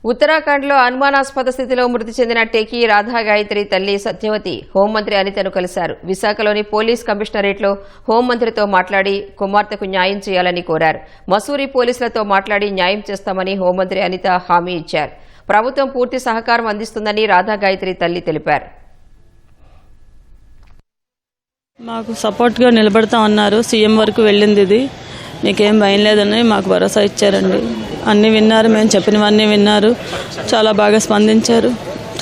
ఉత్తరాఖండ్లో అనుమానాస్పద స్థితిలో మృతి చెందిన టెకీ రాధా గాయత్రి తల్లి సత్యవతి హోంమంత్రి అనితను కలిశారు. విశాఖలోని పోలీస్ కమిషనరేట్లో హోంమంత్రితో మాట్లాడి కుమార్తెకు న్యాయం చేయాలని కోరారు. మసూరి పోలీసులతో మాట్లాడి న్యాయం చేస్తామని హోంమంత్రి అనిత హామీ ఇచ్చారు. ప్రభుత్వం పూర్తి సహకారం అందిస్తుందని రాధా గాయత్రి తల్లి తెలిపారు. మాకు సపోర్ట్గా నిలబడతా ఉన్నారు. సీఎం వరకు వెళ్ళింది ఇది. నీకేం భయం లేదని మాకు భరోసా ఇచ్చారండి. అన్నీ విన్నారు, మేము చెప్పినవన్నీ విన్నారు, చాలా బాగా స్పందించారు.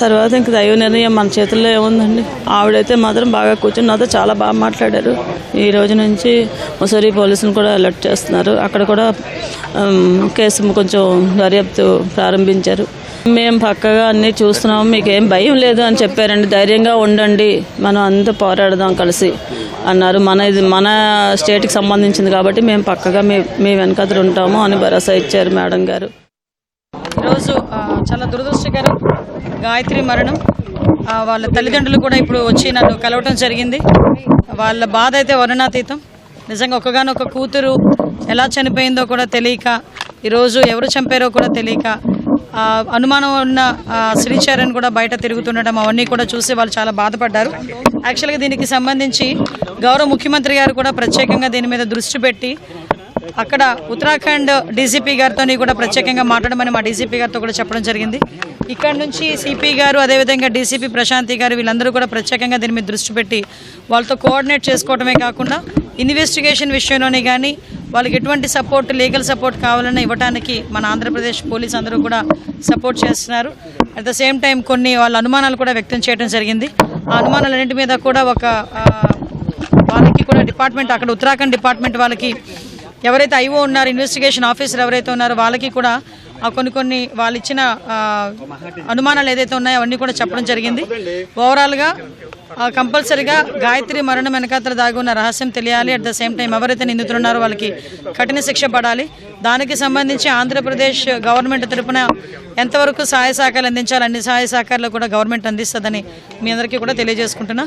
తర్వాత ఇంక దైవ నిర్ణయం మన చేతుల్లో ఏముందండి. ఆవిడైతే మాత్రం బాగా కూర్చొని నాతో చాలా బాగా మాట్లాడారు. ఈ రోజు నుంచి ముసూరి పోలీసులు కూడా అలర్ట్ చేస్తున్నారు. అక్కడ కూడా కేసు కొంచెం దర్యాప్తు ప్రారంభించారు. మేము పక్కగా అన్నీ చూస్తున్నాము, మీకేం భయం లేదు అని చెప్పారండి. ధైర్యంగా ఉండండి, మనం అంతా పోరాడదాం కలిసి అన్నారు. మన స్టేట్కి సంబంధించింది కాబట్టి మేము పక్కగా మీ వెనకాతలు ఉంటాము అని భరోసా ఇచ్చారు మేడం గారు. ఈరోజు చాలా దురదృష్టకరం గాయత్రి మరణం. వాళ్ళ తల్లిదండ్రులు కూడా ఇప్పుడు వచ్చి నన్ను కలవటం జరిగింది. వాళ్ళ బాధ అయితే వర్ణనాతీతం. నిజంగా ఒక్కగానొక్క కూతురు ఎలా చనిపోయిందో కూడా తెలియక, ఈరోజు ఎవరు చంపారో కూడా తెలియక, అనుమానం ఉన్న శ్రీచరణ్ కూడా బయట తిరుగుతుండటం అవన్నీ కూడా చూసి వాళ్ళు చాలా బాధపడ్డారు. యాక్చువల్గా దీనికి సంబంధించి గౌరవ ముఖ్యమంత్రి గారు కూడా ప్రత్యేకంగా దీని మీద దృష్టి పెట్టి అక్కడ ఉత్తరాఖండ్ డీజీపీ గారితో కూడా ప్రత్యేకంగా మాట్లాడమని మా డీజీపీ గారితో కూడా చెప్పడం జరిగింది. ఇక్కడ నుంచి సిపి గారు, అదేవిధంగా డీసీపీ ప్రశాంతి గారు, వీళ్ళందరూ కూడా ప్రత్యేకంగా దీని మీద దృష్టి పెట్టి వాళ్ళతో కోఆర్డినేట్ చేసుకోవడమే కాకుండా ఇన్వెస్టిగేషన్ విషయంలోనే కానీ వాళ్ళకి ఎటువంటి సపోర్ట్, లీగల్ సపోర్ట్ కావాలన్నా ఇవ్వడానికి మన ఆంధ్రప్రదేశ్ పోలీస్ అందరూ కూడా సపోర్ట్ చేస్తున్నారు. అట్ ద సేమ్ టైం కొన్ని వాళ్ళ అనుమానాలు కూడా వ్యక్తం చేయడం జరిగింది. ఆ అనుమానాలన్నింటి మీద కూడా వాళ్ళకి కూడా డిపార్ట్మెంట్, అక్కడ ఉత్తరాఖండ్ డిపార్ట్మెంట్ వాళ్ళకి ఎవరైతే ఐఓ ఉన్నారో, ఇన్వెస్టిగేషన్ ఆఫీసర్ ఎవరైతే ఉన్నారో వాళ్ళకి కూడా కొన్ని వాళ్ళు ఇచ్చిన అనుమానాలు ఏదైతే ఉన్నాయో అవన్నీ కూడా చెప్పడం జరిగింది. ఓవరాల్గా కంపల్సరీగా గాయత్రి మరణం వెనకాతల దాగి ఉన్న రహస్యం తెలియాలి. అట్ ద సేమ్ టైం ఎవరైతే నిందితులు ఉన్నారో వాళ్ళకి కఠిన శిక్ష పడాలి. దానికి సంబంధించి ఆంధ్రప్రదేశ్ గవర్నమెంట్ తరపున ఎంతవరకు సహాయ సహకారాలు అందించాలి, అన్ని సహాయ సహకారాలు కూడా గవర్నమెంట్ అందిస్తుందని మీ అందరికీ కూడా తెలియజేసుకుంటున్నా.